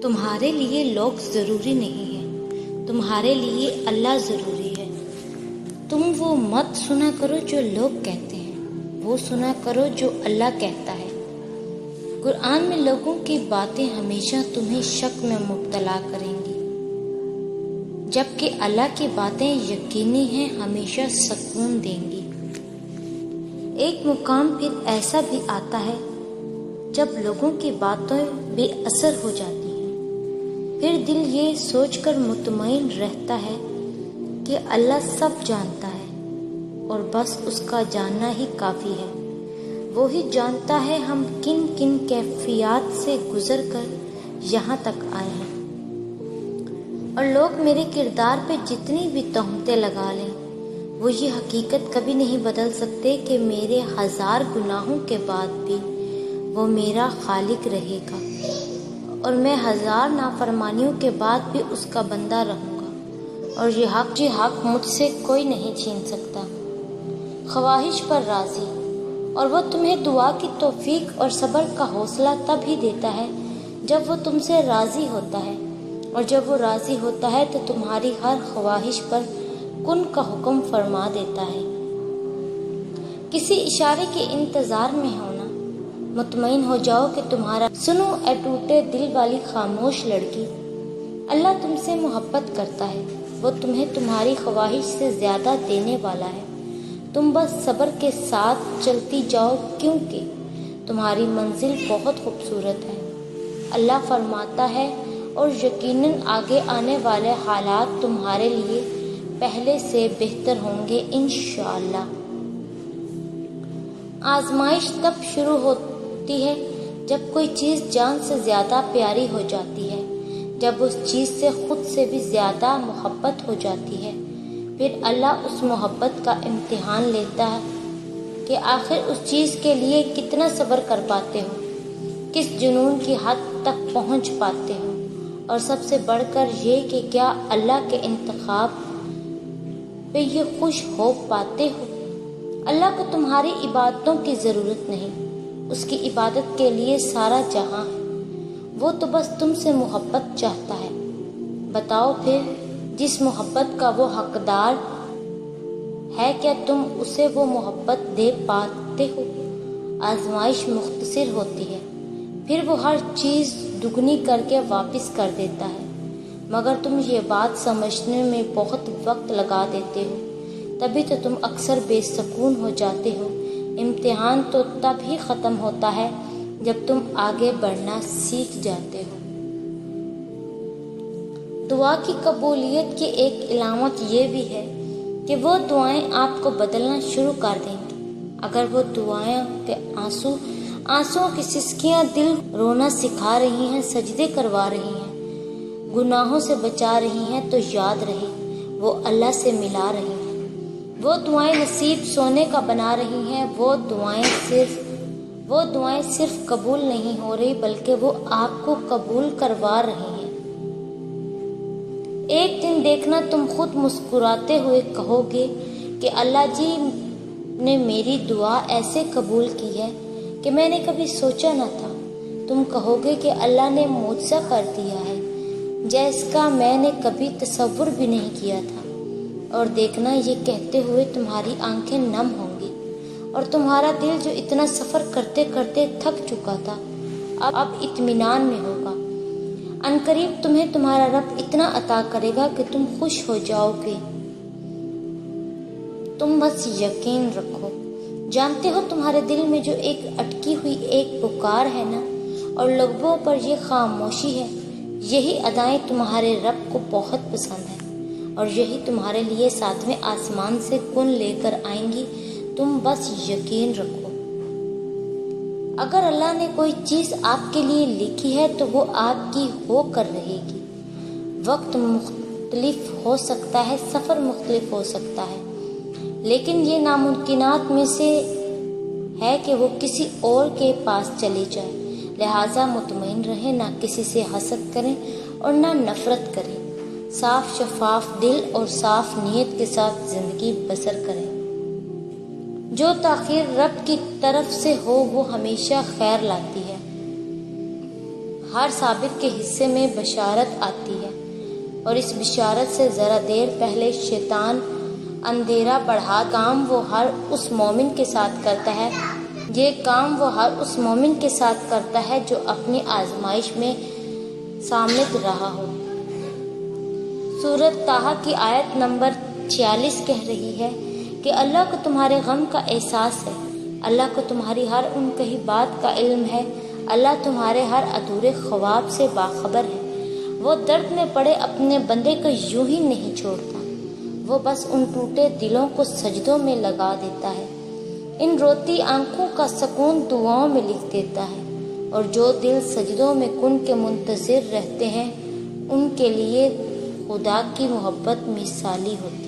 تمہارے لیے لوگ ضروری نہیں ہیں، تمہارے لیے اللہ ضروری ہے۔ تم وہ مت سنا کرو جو لوگ کہتے ہیں، وہ سنا کرو جو اللہ کہتا ہے۔ قرآن میں لوگوں کی باتیں ہمیشہ تمہیں شک میں مبتلا کریں گی، جبکہ اللہ کی باتیں یقینی ہیں، ہمیشہ سکون دیں گی۔ ایک مقام پھر ایسا بھی آتا ہے جب لوگوں کی باتیں بے اثر ہو جاتی ہیں، پھر دل یہ سوچ کر مطمئن رہتا ہے کہ اللہ سب جانتا ہے اور بس اس کا جاننا ہی کافی ہے۔ وہی جانتا ہے ہم کن کن کیفیات سے گزر کر یہاں تک آئے ہیں، اور لوگ میرے کردار پہ جتنی بھی تہمتیں لگا لیں، وہ یہ حقیقت کبھی نہیں بدل سکتے کہ میرے 1000 گناہوں کے بعد بھی وہ میرا خالق رہے گا، اور میں 1000 نافرمانیوں کے بعد بھی اس کا بندہ رہوں گا، اور یہ حق مجھ سے کوئی نہیں چھین سکتا۔ خواہش پر راضی، اور وہ تمہیں دعا کی توفیق اور صبر کا حوصلہ تب ہی دیتا ہے جب وہ تم سے راضی ہوتا ہے، اور جب وہ راضی ہوتا ہے تو تمہاری ہر خواہش پر کن کا حکم فرما دیتا ہے۔ کسی اشارے کے انتظار میں ہونا، مطمئن ہو جاؤ کہ تمہارا سنو اے ٹوٹے دل والی خاموش لڑکی، اللہ تم سے محبت کرتا ہے، وہ تمہیں تمہاری خواہش سے زیادہ دینے والا ہے۔ تم بس صبر کے ساتھ چلتی جاؤ، کیونکہ تمہاری منزل بہت خوبصورت ہے۔ اللہ فرماتا ہے، اور یقیناً آگے آنے والے حالات تمہارے لیے پہلے سے بہتر ہوں گے انشاءاللہ۔ آزمائش تب شروع ہوتی ہے جب کوئی چیز جان سے زیادہ پیاری ہو جاتی ہے، جب اس چیز سے خود سے بھی زیادہ محبت ہو جاتی ہے۔ پھر اللہ اس محبت کا امتحان لیتا ہے کہ آخر اس چیز کے لیے کتنا صبر کر پاتے ہو، کس جنون کی حد تک پہنچ پاتے ہو، اور سب سے بڑھ کر یہ کہ کیا اللہ کے انتخاب پہ یہ خوش ہو پاتے ہو۔ اللہ کو تمہاری عبادتوں کی ضرورت نہیں، اس کی عبادت کے لیے سارا جہاں ہے، وہ تو بس تم سے محبت چاہتا ہے۔ بتاؤ پھر، جس محبت کا وہ حقدار ہے، کیا تم اسے وہ محبت دے پاتے ہو؟ آزمائش مختصر ہوتی ہے، پھر وہ ہر چیز دگنی کر کے واپس کر دیتا ہے، مگر تم یہ بات سمجھنے میں بہت وقت لگا دیتے ہو، تبھی تو تم اکثر بے سکون ہو جاتے ہو۔ امتحان تو تب ہی ختم ہوتا ہے جب تم آگے بڑھنا سیکھ جاتے ہو۔ دعا کی قبولیت کی ایک علامت یہ بھی ہے کہ وہ دعائیں آپ کو بدلنا شروع کر دیں گی۔ اگر وہ دعائیں کے آنسوؤں کی سسکیاں دل رونا سکھا رہی ہیں، سجدے کروا رہی ہیں، گناہوں سے بچا رہی ہیں، تو یاد رہے وہ اللہ سے ملا رہی ہیں۔ وہ دعائیں نصیب سونے کا بنا رہی ہیں، وہ دعائیں صرف قبول نہیں ہو رہی بلکہ وہ آپ کو قبول کروا رہی ہیں۔ ایک دن دیکھنا تم خود مسکراتے ہوئے کہو گے کہ اللہ جی نے میری دعا ایسے قبول کی ہے کہ میں نے کبھی سوچا نہ تھا۔ تم کہو گے کہ اللہ نے معجزہ کر دیا ہے جس کا میں نے کبھی تصور بھی نہیں کیا تھا، اور دیکھنا یہ کہتے ہوئے تمہاری آنکھیں نم ہوں گی، اور تمہارا دل جو اتنا سفر کرتے کرتے تھک چکا تھا اب اطمینان میں ہوگا۔ عنقریب تمہیں تمہارا رب اتنا عطا کرے گا کہ تم خوش ہو جاؤ گے۔ تم بس یقین رکھو۔ جانتے ہو تمہارے دل میں جو ایک اٹکی ہوئی ایک پکار ہے نا، اور لبوں پر یہ خاموشی ہے، یہی ادائیں تمہارے رب کو بہت پسند ہیں، اور یہی تمہارے لیے 7ویں آسمان سے کن لے کر آئیں گی۔ تم بس یقین رکھو۔ اگر اللہ نے کوئی چیز آپ کے لیے لکھی ہے تو وہ آپ کی ہو کر رہے گی۔ وقت مختلف ہو سکتا ہے، سفر مختلف ہو سکتا ہے، لیکن یہ ناممکنات میں سے ہے کہ وہ کسی اور کے پاس چلے جائے۔ لہٰذا مطمئن رہیں، نہ کسی سے حسد کریں اور نہ نفرت کریں۔ صاف شفاف دل اور صاف نیت کے ساتھ زندگی بسر کریں۔ جو تاخیر رب کی طرف سے ہو وہ ہمیشہ خیر لاتی ہے۔ ہر ثابت کے حصے میں بشارت آتی ہے، اور اس بشارت سے ذرا دیر پہلے شیطان اندھیرا بڑھا کام وہ ہر اس مومن کے ساتھ کرتا ہے، یہ کام وہ ہر اس مومن کے ساتھ کرتا ہے جو اپنی آزمائش میں صامت رہا ہو۔ سورۃ طٰہٰ کی آیت نمبر 46 کہہ رہی ہے کہ اللہ کو تمہارے غم کا احساس ہے، اللہ کو تمہاری ہر ان کہی بات کا علم ہے، اللہ تمہارے ہر ادھورے خواب سے باخبر ہے۔ وہ درد میں پڑے اپنے بندے کو یوں ہی نہیں چھوڑتا، وہ بس ان ٹوٹے دلوں کو سجدوں میں لگا دیتا ہے، ان روتی آنکھوں کا سکون دعاؤں میں لکھ دیتا ہے، اور جو دل سجدوں میں کن کے منتظر رہتے ہیں ان کے لیے خدا کی محبت مثالی ہوتی ہے۔